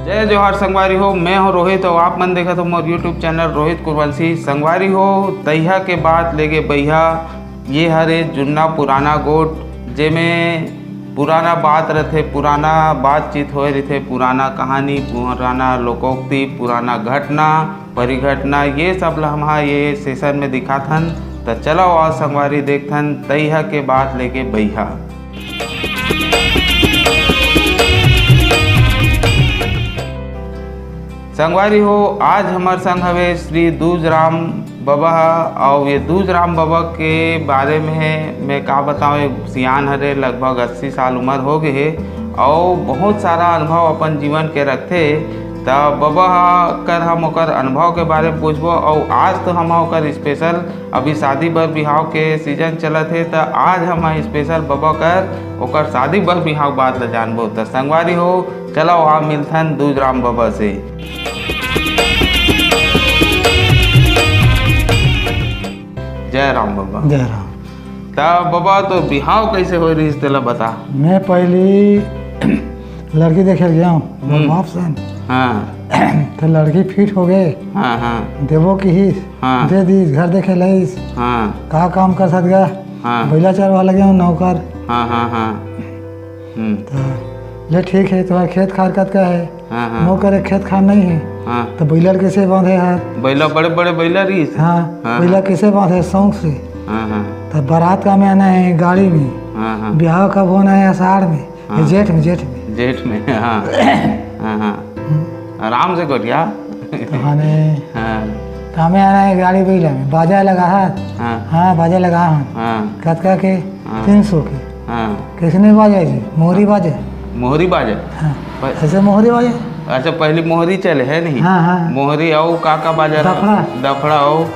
जय जोहार संगवारी हो। मैं हूँ रोहित और आप मन देखा तो मोर यूट्यूब चैनल रोहित कुरवंशी। संगवारी हो, तैहा के बात लेके बहिया ये हरे जुन्ना पुराना गोट जेमें पुराना बात रहते, पुराना बातचीत होए रहते, पुराना कहानी, पुराना लोकोक्ति, पुराना घटना परिघटना ये सब ला हम ये सेशन में दिखाथन। तो चलो और संगवारी देखथन तैहा के बात लेके बहिया। संगवारी हो, आज हमार संग हवे श्री दूजराम बाबा और ये दूजराम बाबा के बारे में मैं का बताऊँ। सियान हरे, लगभग 80 साल उम्र हो गए है और बहुत सारा अनुभव अपन जीवन के रखते। तो बाबा कर हम ओकर अनुभव के बारे में पूछबो और आज तो हम ओकर स्पेशल अभी शादी बर बिहाव के सीजन चलत है। तो आज हम स्पेशल बाबा कर ओकर शादी बर बिहाव बात ला जानबो। तो संगवारी हो, चलो आप मिलथन दूजराम बाबा से। जय राम बाबा। जय राम। तब बाबा तो बिहाव कैसे हो रही तेला बता। मैं पहली लड़की देखे गया हूँ बाप से। हाँ तो लड़की फिट हो गए। हाँ हाँ देवो की ही हाँ दे दी, घर देखे लईस। हाँ कहा काम कर सकता गया। हाँ बैला चरवा लगे हूँ नौकर। हाँ हाँ हाँ तो ले ठीक है, तुम्हारा खेत खार कत का है। हाँ हाँ नौकर है, खेत खार नहीं है। हाँ तो बैलर कैसे बांधे यार। बैला बड़े बड़े बैला रही। हाँ हाँ। बैला कैसे बांधे शौक से। हाँ हाँ तो बारात का में आना है गाड़ी में। हाँ हाँ ब्याह कब होना है आषाढ़ में। हाँ। जेठ में जेठ में जेठ में। हाँ हाँ हाँ आराम से गोटिया। तो हने हाँ हमें आना है गाड़ी बैला में। बाजा लगा हाथ। हाँ हाँ बाजा लगा हाँ। हाँ कतका के हाँ। 300 के। हाँ किसने बाजे जी? मोहरी बाजे। मोहरी बाजे। हाँ प- ऐसे मोहरी बाजे। अच्छा पहले मोहरी चले है नहीं। हाँ हाँ मोहरी और का बाजा दफड़ा। दफड़ा और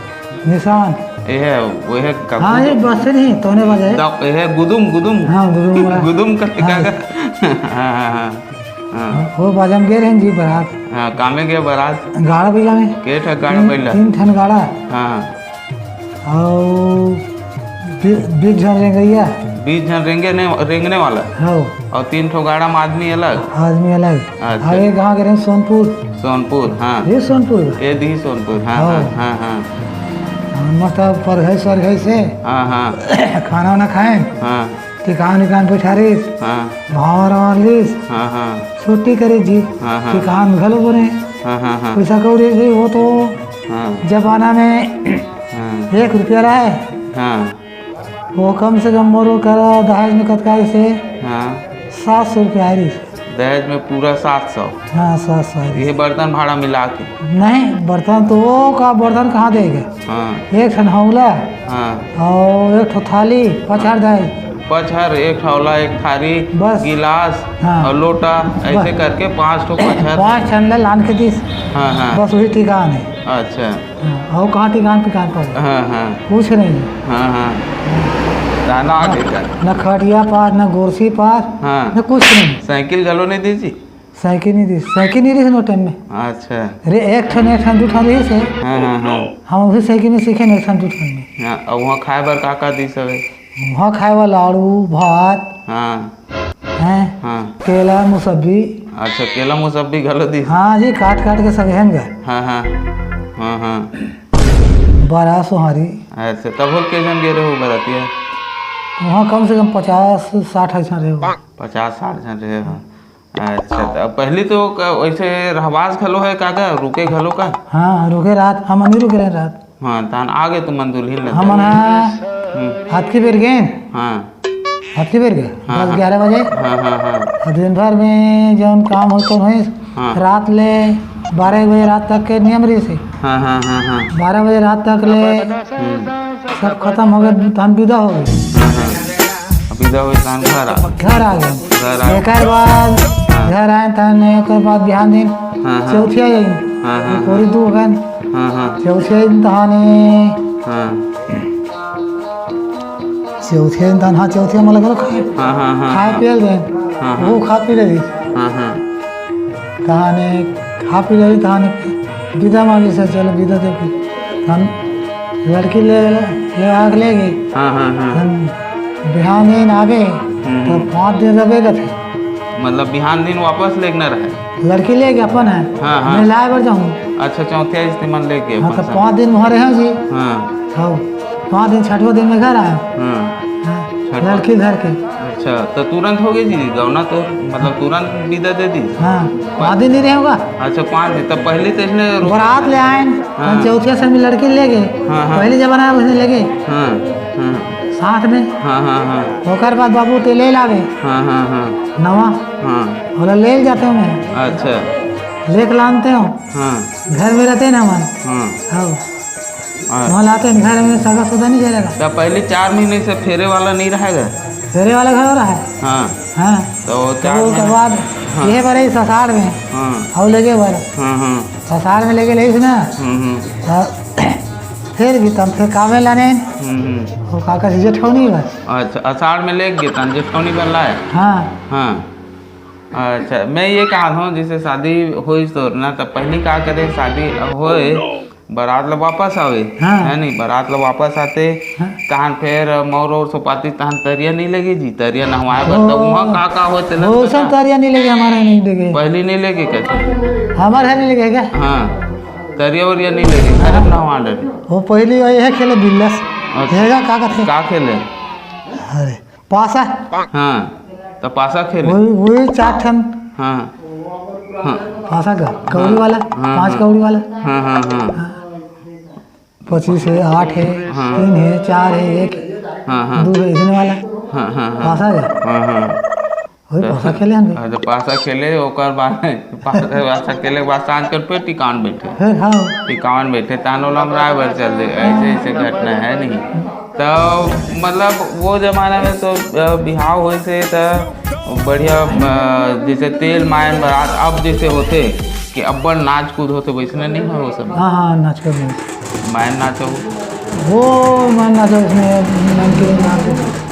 निशान। यह वह का हाँ ये बस से नहीं तोने बाजे। यह गुदुम गुदुम हाँ गुरु वाला। गुदुम का हाँ। हाँ हाँ हाँ हाँ वो बाजा में गए रहे जी बारात। हाँ कामे गया बारात गाड़ा बैला में के ठकाना बैला। 3 ठन गाड़ा हाँ और 20 जन रेंगैया। 20 जन रेंगने वाला हाँ और 3 ठो गाड़ा में आदमी अलग। आदमी अलग। अच्छा। और ये कहाँ गए रहे? सोनपुर। सोनपुर। हाँ ये सोनपुर बा। ये दी सोनपुर। हाँ हाँ। हाँ हाँ हाँ, मतलब परघई सरघई से हाँ हाँ खाना वाना खाएं। हाँ टिकान निकान बैठा रहीस। हाँ भावर वावर लीस। हाँ हाँ छुट्टी करे जी। हाँ हाँ टिकान में घलो बोले हाँ हाँ हाँ पैसा कौड़ी भी वो तो हाँ जमाना में हाँ 1 रुपया रहा है। हाँ वो कम से कम मोरो करा दहेज में कतका से हाँ 700 रुपया आई। दहेज में पूरा 700। हाँ 700 आई। ये बर्तन भाड़ा मिला के। नहीं बर्तन तो वो का बर्तन कहाँ देगा। हाँ 1 ठन हौला हाँ और 1 ठो थाली 5 दहेज। पचहर, 1 ठौला, 1 थारी, बस। गिलास हाँ। और लोटा ऐसे करके 5 ठो पचहर। 5 ठन ले लान के दिस। हाँ हाँ बस वही टिकान है। अच्छा। हाँ, और कहाँ टिकान पिकान पर हाँ हाँ कुछ नहीं। हाँ हाँ दाना आगे का। न खटिया पार न गोरसी पार हाँ न कुछ नहीं। साइकिल गलो नहीं दीजिए। साइकिल नहीं दी, साइकिल नहीं रही नो टाइम में। अच्छा। अरे 1 ठन 2 ठन रही से। हाँ हाँ हाँ हम अभी साइकिल में सीखे 1 ठन 2 ठन में। हाँ और वहाँ खाए बर का दी सब है। वहाँ खाए वाला लाड़ू भात हाँ हैं, हाँ केला मुसब्बी। अच्छा केला मुसब्बी गलो दी। हाँ जी काट काट के सब हैं गए। हाँ हाँ हाँ हाँ 12 सोहारी। अच्छा तब हो के जन गे रहे हो बरातिया। वहाँ कम से कम 50-60 ऐसा रहे हो। 50-60 जन रहे हो। अच्छा तो पहले तो वैसे रहवास घलो है का रुके घलो का। हाँ रुके रात हम नहीं रुके रहे रात। हाँ तान आगे तो मन दुल्हिन लग हम हाथ की बेर गए। हाँ हाथ की बेर गए हाँ, 10-11 बजे। हाँ हाँ हाँ और दिन भर में जौन काम हो तो हुई हाँ। रात ले 12 बजे रात तक के नियम रही से। हाँ हाँ हाँ हाँ 12 बजे रात तक ले सब खत्म हो गए। हम विदा हो गए। हाँ हाँ अभी तो तान घर आ गए। घर आ- एक बाद हाँ। घर आए तन एक बाद बिहान दिन हाँ हाँ चौथिया जाई। हाँ हाँ पूरी 2 गन हाँ हाँ चौथिया दिन तहाने हाँ चौथिया दिन तहां चौथिया में लगे खाए हाँ हाँ हाँ खाए पियल गए। हाँ, हाँ। वो खा पी रही हाँ हाँ तहाने खा पी रही तहाने विदा मांगी से चलो विदा दे के हम लड़की ले आग ले गई। हाँ हाँ हाँ हम बिहान दिन आगे तो 5 दिन रहे थे। मतलब बिहान दिन वापस लेके न रहे। लड़की लेके अपन है। हाँ हाँ। मैं लाए बर जाऊँ। अच्छा चौथे इस्तेमाल लेके हाँ तो अपन 5 दिन वहाँ रहे जी। हाँ हाँ 5 दिन 6वां दिन में घर आया। हाँ। हाँ, लड़की घर के। अच्छा तो तुरंत हो गई जी गौना तो मतलब तुरंत विदा दे दी। हाँ 5 दिन नहीं रहे होगा। अच्छा 5 दिन तब पहले तो इसने बारात ले आए। हाँ। चौथे से में लड़की ले गए। हाँ, हाँ। पहले जब बनाया उसने ले गए हाँ हाँ साथ में। हाँ हाँ हाँ ओकर बाद बाबू ते ले लावे हाँ हाँ हाँ नवा हाँ। बोला ले जाते हो मैं अच्छा लेके लानते हो। हाँ घर में रहते हैं ना हमारे। हाँ हाँ हाँ। वहाँ लाते हैं घर में सगा सुधा नहीं चलेगा। तब पहले 4 महीने से फेरे वाला नहीं रहेगा। फेरे वाला घर हो रहा है। हाँ हाँ तो तो 4 उसके महीने। बाद हाँ। ये बड़े ससार में हाँ और लगे बर हाँ हाँ ससार में लेके ले ना फिर भी तब फिर कामे लाने वो काका से जेठौनी बस। अच्छा अषाढ़ में ले गए तन जेठौनी वाला है। हाँ हाँ अच्छा मैं ये कहा हूँ जैसे शादी हो तो ना तब पहले क्या करे शादी होए बारात लोग वापस आवे हाँ। है नहीं बारात लोग वापस आते हाँ। तहन फिर मोर और सोपाती तहन तरिया नहीं लगी जी तरिया नहवाए बता वहाँ का होते ना वो सब तरिया नहीं लगे हमारे नहीं लगे। पहले नहीं लेके कैसे हमारे नहीं लगे क्या। हाँ तरिया वरिया नहीं लेके घर अपना वहाँ डर वो पहले वही है खेले बिल्लस रहेगा का थे का खेले। अरे पासा हाँ तो पासा खेले वही 4 ठन। हाँ हाँ पासा का कौड़ी वाला हाँ, 5 कौड़ी वाला हाँ हाँ हाँ 25 है 8 है हाँ। 3 है 4 है 1 हाँ हाँ 2 है इसने वाला हाँ हाँ हाँ पासा है हाँ हाँ वही पासा खेले हम भी। तो पासा खेले ओकर बाद पासा खेले के बाद सांझ कर पे टिकान बैठे फिर हाँ टिकान बैठे तानो लमराए भर चल दे ऐसे ऐसे घटना है नहीं। तो मतलब वो जमाना में तो बिहाव हो से तो बढ़िया जैसे तेल मायन बारात अब जैसे होते कि अब्बड़ नाच कूद होते वैसने नहीं हो वो सब हाँ हाँ नाच कर मायन नाचो वो मैं नाचो इसमें नमकीन नाच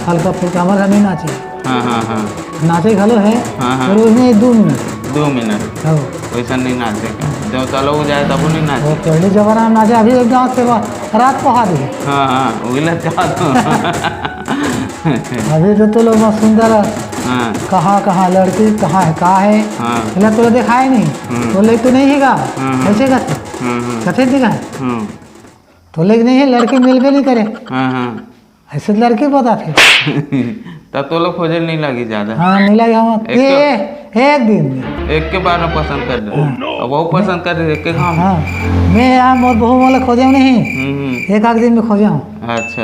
हल्का फुल्का हमारे घर नहीं नाचे। हाँ हाँ हाँ नाचे घलो है हाँ, हाँ। पर उसमें 2 मिनट 2 मिनट हाँ वैसा नहीं नाचे का जब चलो जाए तब नहीं वो नाचे। पहले जमाना में नाचे अभी एक गाँव से रात पहा दी। हाँ हाँ वही चाहता अभी तो लोग बहुत सुंदर हाँ कहाँ लड़की कहाँ है हाँ पहले तो दिखाए नहीं तो लेग तो नहीं है का कैसे कथे दिखाए तो लेग नहीं है लड़की मिलबे नहीं करे हाँ हाँ ऐसे तो लड़की पता थे। तब तो लोग खोजे नहीं लगी ज्यादा। हाँ नहीं लगे हम एक दिन में एक के बार में पसंद कर रहे और वो पसंद कर रहे एक के काम। हाँ मैं यहाँ मोर बहू वाला खोजे नहीं एक आध दिन में खोजे हूँ। अच्छा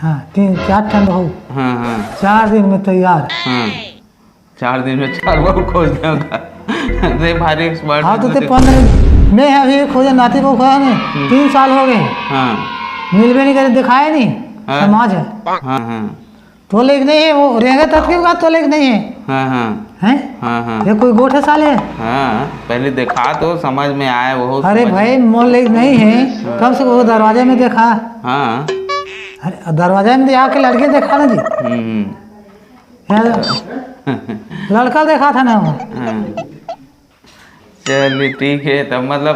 हाँ 3-4 ठन बहू हाँ हाँ 4 दिन में तैयार। हाँ 4 दिन में 4 बहू खोज देगा अरे भारी एक्सपर्ट। हाँ तो 15 मैं अभी खोजे नाती बहू खोजा नहीं 3 साल हो गए हाँ मिलबे नहीं करे दिखाए नहीं समाज है। हाँ हाँ तो लेग नहीं है वो रहेगा तब की बात तो लेग नहीं है हाँ हाँ हैं हाँ हाँ ये कोई गोठे साले है। हाँ पहले देखा तो समझ में आया वो अरे भाई मोल लेग नहीं है कम से कम वो दरवाजे में देखा। हाँ अरे दरवाजे में आके लड़के देखा ना जी लड़का देखा था ना वहाँ। चलिए ठीक है तब मतलब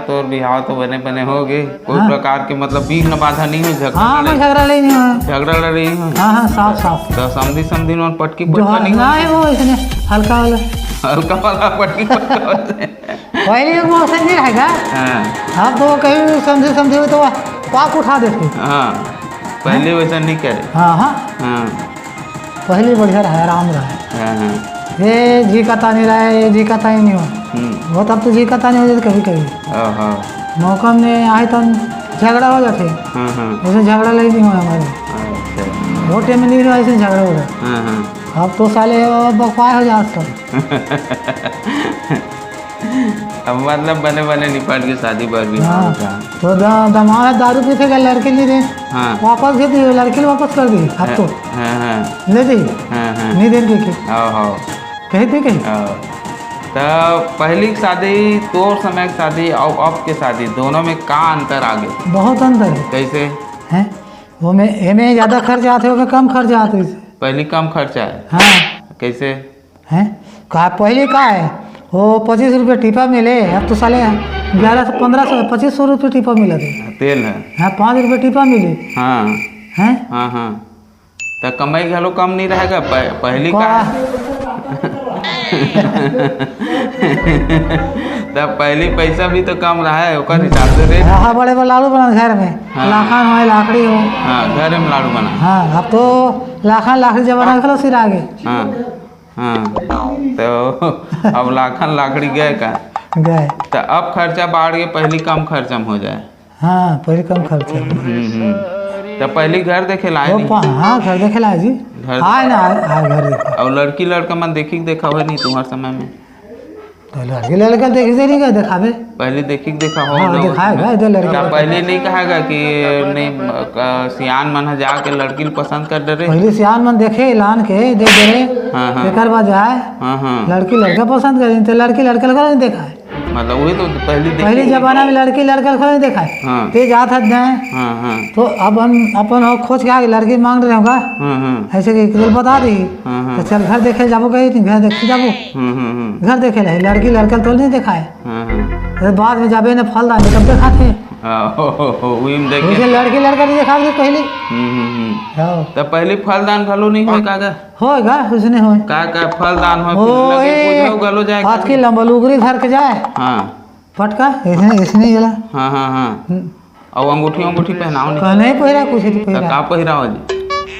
तो बिहाव तो बने हो गए कोई प्रकार के मतलब बीच न बाधा नहीं हुई हाँ मैं झगड़ा नहीं हुआ झगड़ा लड़ी हुई। हाँ हाँ साफ तो समधी और पटकी जो पटका नहीं ना है वो इसने हल्का वाला हल्का वाला पटकी पटका पहले वो मौसम नहीं रहेगा। हाँ अब तो कहीं समझे हुए तो पाक उठा देते। हाँ पहले वैसा नहीं करे। हाँ हाँ हाँ पहले बढ़िया रहा आराम रहा हाँ हाँ ये जी का नहीं रहा है ये जी का ही नहीं हुआ वो तब तो जी का नहीं हो जाते कभी कभी मौका में आए तो झगड़ा हो जाते ऐसे झगड़ा नहीं हुआ हमारे वो टाइम में नहीं हुआ ऐसे झगड़ा हो गया। अब तो साले बकवाए हो जाते अब मतलब बने निपट के शादी बार भी। हाँ तो दमाद दारू पीते गए लड़के नहीं दे वापस दे दी लड़के वापस कर दी अब तो ले दी नहीं दे कही थी कही। तो पहली शादी तो समय की शादी और अब के शादी दोनों में का अंतर आ गया। बहुत अंतर है। कैसे हैं वो में ज़्यादा खर्च आते हो कम खर्च आते हैं। पहले कम खर्चा है। हाँ कैसे हैं कहा पहले का है वो 25 रुपये टिपा मिले अब तो साले 1100-1500-2500 रुपये टिपा मिला थे तेल है। हाँ 5 रुपये टिपा मिले। हाँ हैं हाँ हाँ तो कमाई घलो कम नहीं रहेगा पहले का तब पहली पैसा भी तो कम रहा है ओकर हिसाब से रे। हाँ बड़े बड़े लाड़ू बना घर में, लाखन हो लाकड़ी हो। हाँ घर में लाड़ू बना। हाँ अब तो लाखन लाकड़ी जमाना खलो सिर आगे। हाँ हाँ तो अब लाखन लाकड़ी गए का गए तो अब खर्चा बढ़ के पहली कम खर्चा में हो जाए। हाँ पहले कम खर्चा। तो पहली घर देखे लाए नहीं। हाँ घर देखे लाए जी, आए ना आए घर देखा। और लड़की लड़का मन देखी देखा हो नहीं तुम्हारे समय में। तो लड़की लड़का देखी से नहीं गए दिखावे, पहले देखी देखा हो। हाँ दिखाएगा इधर लड़का। पहले नहीं कहेगा कि नहीं सियान मन जाके लड़की पसंद कर दे रहे। पहले सियान मन देखे ऐलान के दे दे रहे। हाँ एक बार जाए लड़की लड़का पसंद करे तो लड़की लड़का नहीं देखा है। मतलब वही तो पहले जमाना में लड़की लड़का नहीं देखा है। ते जात है तो अब हम अपन खोज के आगे लड़की मांग रहे होगा ऐसे कि बता दी तो चल घर देखे जाबो गई घर देखे जाबो घर देखे रहे लड़की लड़का तो नहीं देखा है। बाद में जाबे ना फल दाने तब देखा थे लड़की लड़का नहीं देखा पहले। तो पहले फलदान घलो नहीं हो कागा होगा उसने हो का फलदान हो गलो जाए हाथ की लंबा लुगरी घर के जाए। हाँ पटका इसने जला। हाँ हाँ हाँ और अंगूठी अंगूठी पहनाओ नहीं। नहीं पहिरा कुछ नहीं पहिरा। का पहिरा हो जी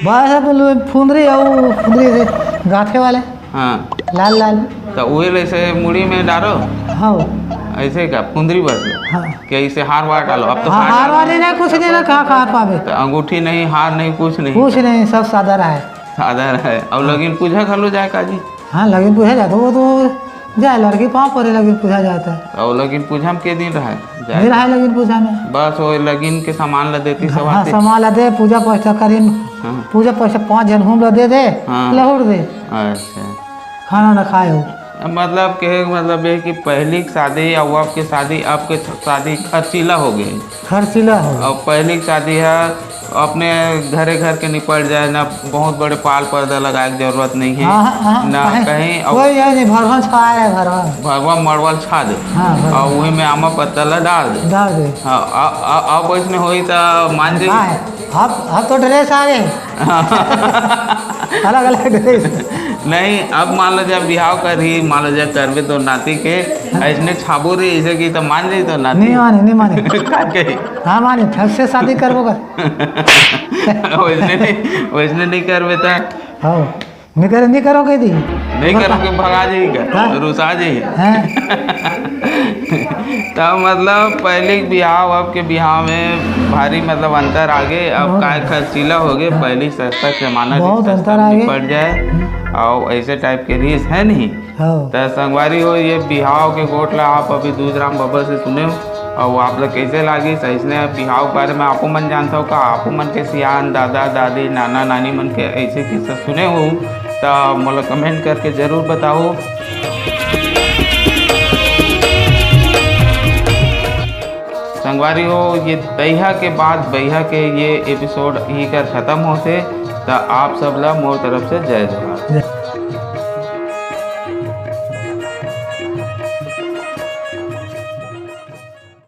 बस फुंदरी और फुंदरी से गाथे वाले। हाँ लाल लाल तो वही ऐसे मुड़ी में डालो। हाँ ऐसे का फुंदरी बस। हाँ क्या इसे हार वार डालो। अब तो हार वाले नहीं कुछ नहीं ना कहाँ पावे। तो अंगूठी नहीं हार नहीं कुछ नहीं सब सादा रहा है। सादा है। अब लगिन पूजा खलो जाए काजी। हाँ लगिन पूछा जाता वो तो जाए लड़की पाँव पर लगिन पूछा जाता है। और लगिन पूजा में के दिन रहा नहीं रहा लगिन पूजा में बस वो लगिन के सामान ला देती सब। हाँ सामान ला दे पूजा पैसा करी पूजा पैसा 5 जन घूम ला दे लहुड़ दे। अच्छा खाना न खाए हो मतलब के मतलब ये कि पहली शादी और अब की शादी अब के शादी खर्चीला हो गई। खर्चीला हो और पहली शादी है अपने घरे घर के निपट जाए ना बहुत बड़े पाल पर्दा लगाए की जरूरत नहीं है। ना कहीं भगवान मरवल छा दे और वही में आमा पत्ता ला डाल दे। अब वैसे हुई तो मान जाइए अब तो ड्रेस आ गए अलग अलग ड्रेस नहीं। अब मान लो जब बिहाव कर ही मान लो जब करबे तो नाती के ऐसने छाबो रे ऐसे की तो मान जाई तो नाती नहीं माने हाँ माने ठग से शादी करबो कर वैसने नहीं करबे तो हाँ नहीं करो कह दी नहीं करोगे भगा जाएगा रुसा जाइए। तब मतलब पहले बिहाव अब के बिहाव में भारी मतलब अंतर आगे अब का खर्चीला हो गए। पहले सस्ता जमाना पड़ जाए और ऐसे टाइप के रीस है नहीं। तो संगवारी हो ये बिहाव के गोटला आप अभी दूधराम बाबा से सुने हो और आप लोग कैसे लागी सही बिहाव के बारे में आपो मन जानता हो का आपो मन के सियान दादा दादी नाना नानी मन के ऐसे किस्सा सुने हो तो मोला कमेंट करके ज़रूर बताओ। संगवारी हो ये दहिया के बाद बहिया के ये एपिसोड ही कर ख़त्म होते तो आप सब ला मोर तरफ से जय जवाहर।